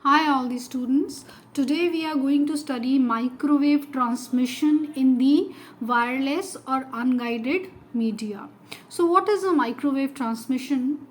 Hi all the students. Today we are going to study microwave transmission in the wireless or unguided media. So what is a microwave transmission?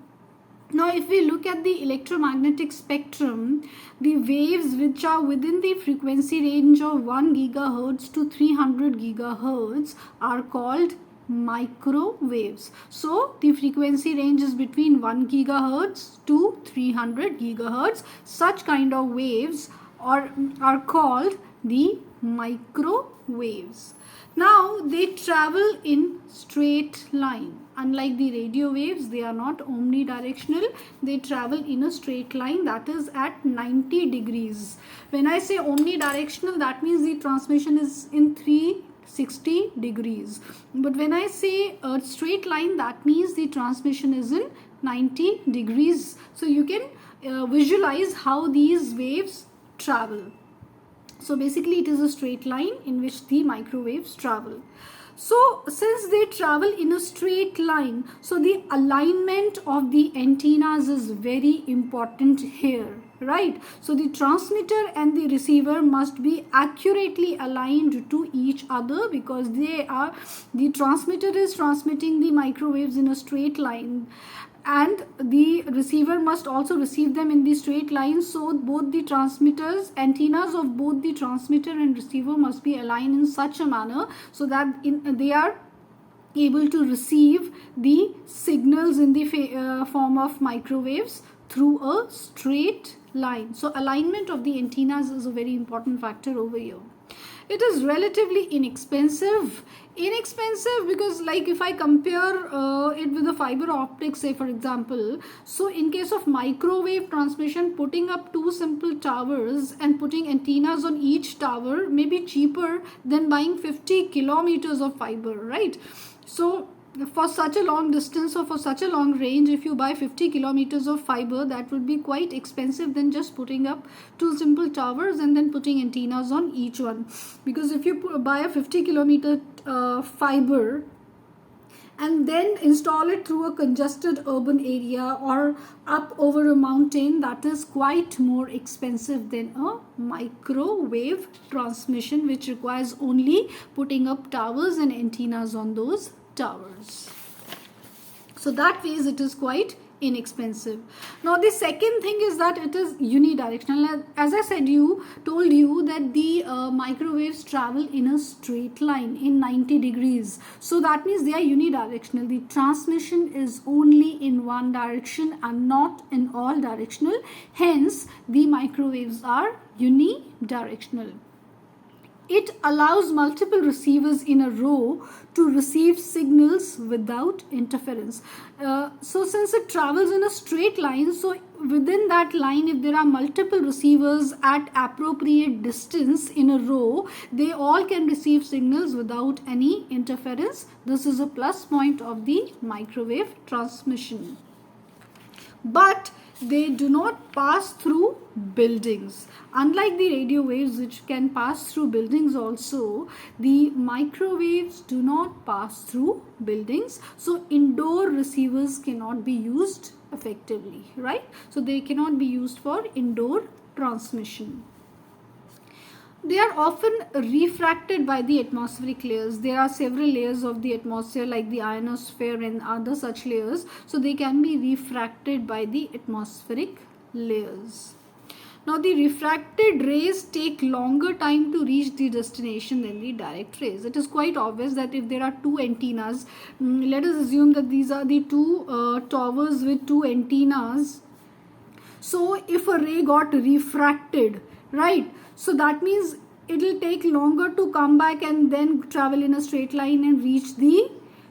Now if we look at the electromagnetic spectrum, the waves which are within the frequency range of 1 gigahertz to 300 gigahertz are called microwaves. So the frequency range is between 1 gigahertz to 300 gigahertz. Such kind of waves are called the microwaves. Now they travel in straight line. Unlike the radio waves, they are not omnidirectional. They travel in a straight line, that is at 90 degrees. When I say omnidirectional, that means the transmission is in 360 degrees. But when I say a straight line, that means the transmission is in 90 degrees. So you can visualize how these waves travel. So basically it is a straight line in which the microwaves travel. So since they travel in a straight line, so the alignment of the antennas is very important here, right? So the transmitter and the receiver must be accurately aligned to each other, because the transmitter is transmitting the microwaves in a straight line, and the receiver must also receive them in the straight line. So both the antennas of both the transmitter and receiver must be aligned in such a manner so that they are able to receive the signals in the form of microwaves through a straight line. So alignment of the antennas is a very important factor over here. It is relatively inexpensive because, like, if I compare it with the fiber optics, say for example, so in case of microwave transmission, putting up two simple towers and putting antennas on each tower may be cheaper than buying 50 kilometers of fiber, right? So for such a long distance or for such a long range, if you buy 50 kilometers of fiber, that would be quite expensive than just putting up two simple towers and then putting antennas on each one. Because if you buy a 50 kilometer fiber and then install it through a congested urban area or up over a mountain, that is quite more expensive than a microwave transmission, which requires only putting up towers and antennas on those towers. So that way it is quite inexpensive. Now the second thing is that it is unidirectional. As I told you that the microwaves travel in a straight line in 90 degrees. So that means they are unidirectional. The transmission is only in one direction and not in all directional. Hence the microwaves are unidirectional. It allows multiple receivers in a row to receive signals without interference. So since it travels in a straight line, so within that line, if there are multiple receivers at appropriate distance in a row, they all can receive signals without any interference. This is a plus point of the microwave transmission. But they do not pass through buildings. Unlike the radio waves, which can pass through buildings also, the microwaves do not pass through buildings. So indoor receivers cannot be used effectively, right? So they cannot be used for indoor transmission. They are often refracted by the atmospheric layers. There are several layers of the atmosphere, like the ionosphere and other such layers. So they can be refracted by the atmospheric layers. Now the refracted rays take longer time to reach the destination than the direct rays. It is quite obvious that if there are two antennas, let us assume that these are the two towers with two antennas. So if a ray got refracted, right, so that means it will take longer to come back and then travel in a straight line and reach the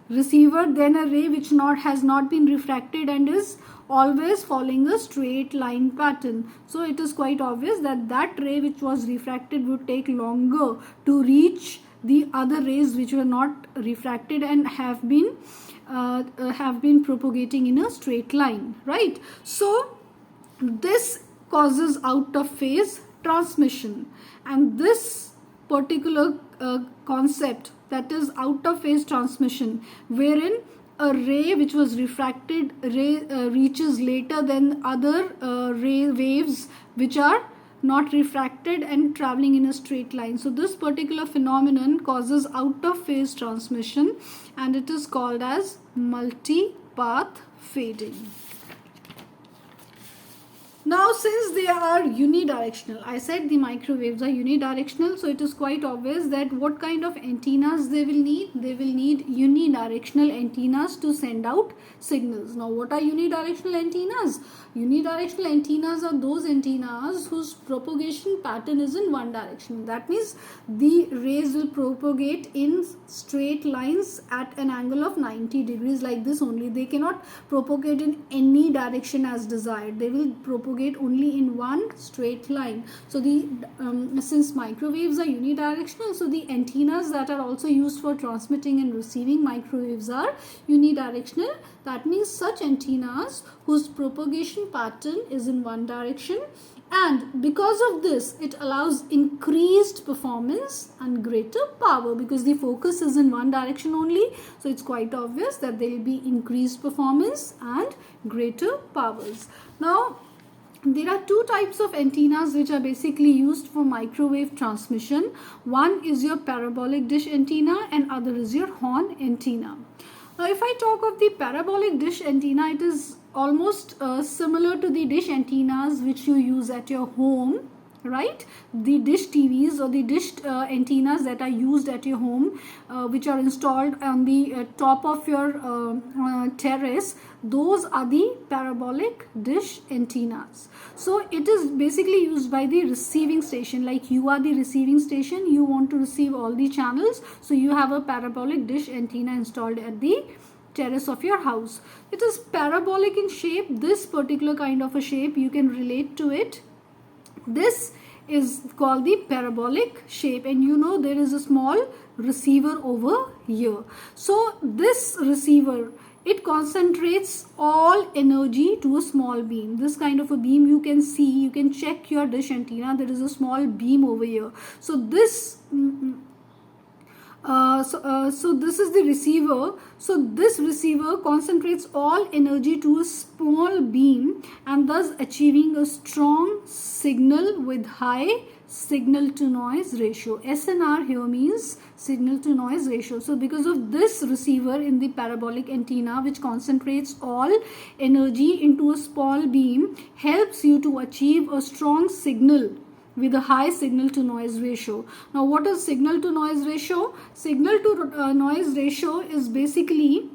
receiver than a ray which has not been refracted and is always following a straight line pattern. So it is quite obvious that that ray which was refracted would take longer to reach the other rays which were not refracted and have been propagating in a straight line, right? So this causes out of phase transmission, and this particular concept, that is out of phase transmission, wherein a ray which was refracted reaches later than other ray waves which are not refracted and traveling in a straight line. So this particular phenomenon causes out of phase transmission, and it is called as multi-path fading. Now, since they are unidirectional, I said the microwaves are unidirectional, so it is quite obvious that what kind of antennas they will need. They will need unidirectional antennas to send out signals. Now, what are unidirectional antennas? Unidirectional antennas are those antennas whose propagation pattern is in one direction. That means the rays will propagate in straight lines at an angle of 90 degrees like this only. They cannot propagate in any direction as desired. They will propagate only in one straight line. So since microwaves are unidirectional, so the antennas that are also used for transmitting and receiving microwaves are unidirectional. That means such antennas whose propagation pattern is in one direction, and because of this it allows increased performance and greater power, because the focus is in one direction only. So it's quite obvious that there will be increased performance and greater powers. Now, there are two types of antennas which are basically used for microwave transmission. One is your parabolic dish antenna and other is your horn antenna. Now, if I talk of the parabolic dish antenna, it is almost similar to the dish antennas which you use at your home, right? The dish TVs or the dish antennas that are used at your home, which are installed on the top of your terrace, those are the parabolic dish antennas. So it is basically used by the receiving station. Like you are the receiving station, you want to receive all the channels, so you have a parabolic dish antenna installed at the terrace of your house. It is parabolic in shape. This particular kind of a shape, you can relate to it. This is called the parabolic shape, and you know there is a small receiver over here. So this receiver, it concentrates all energy to a small beam. This kind of a beam you can see, you can check your dish antenna, there is a small beam over here. So this so this is the receiver. So this receiver concentrates all energy to a small beam and thus achieving a strong signal with high signal to noise ratio. SNR here means signal to noise ratio. So because of this receiver in the parabolic antenna, which concentrates all energy into a small beam, helps you to achieve a strong signal with a high signal to noise ratio. Now, what is signal to noise ratio? Signal to noise ratio is basically,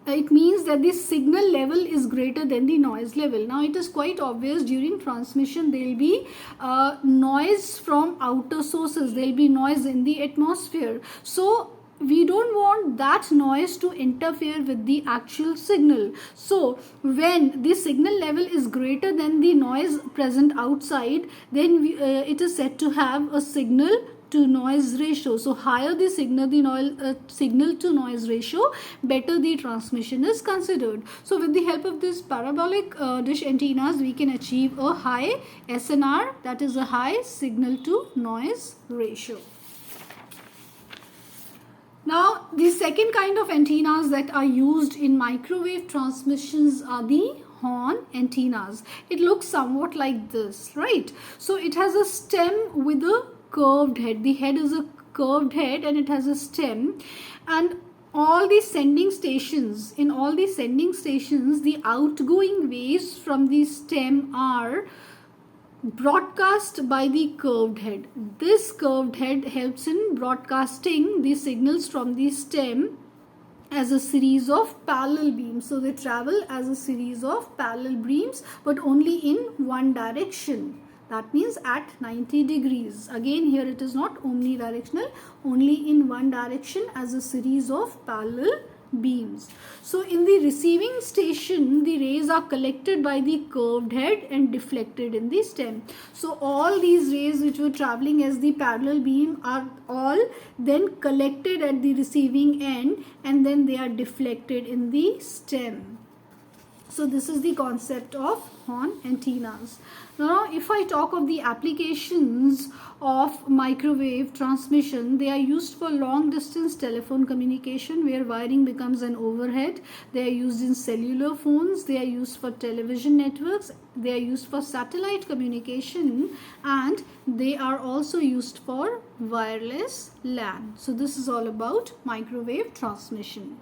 it means that the signal level is greater than the noise level. Now, it is quite obvious during transmission there will be noise from outer sources. There will be noise in the atmosphere. So we don't want that noise to interfere with the actual signal. So when the signal level is greater than the noise present outside, then it is said to have a signal to noise ratio. So higher the signal to noise ratio, better the transmission is considered. So with the help of this parabolic dish antennas, we can achieve a high SNR, that is a high signal to noise ratio. Now, the second kind of antennas that are used in microwave transmissions are the horn antennas. It looks somewhat like this, right? So it has a stem with a curved head. The head is a curved head and it has a stem, and all the sending stations, in all the sending stations, the outgoing waves from the stem are broadcast by the curved head. This curved head helps in broadcasting the signals from the stem as a series of parallel beams. So they travel as a series of parallel beams, but only in one direction. That means at 90 degrees. Again, here it is not omnidirectional, only in one direction as a series of parallel beams. So in the receiving station, the rays are collected by the curved head and deflected in the stem. So all these rays which were traveling as the parallel beam are all then collected at the receiving end, and then they are deflected in the stem. So this is the concept of horn antennas. Now if I talk of the applications of microwave transmission, they are used for long distance telephone communication where wiring becomes an overhead. They are used in cellular phones, they are used for television networks, they are used for satellite communication, and they are also used for wireless LAN. So this is all about microwave transmission.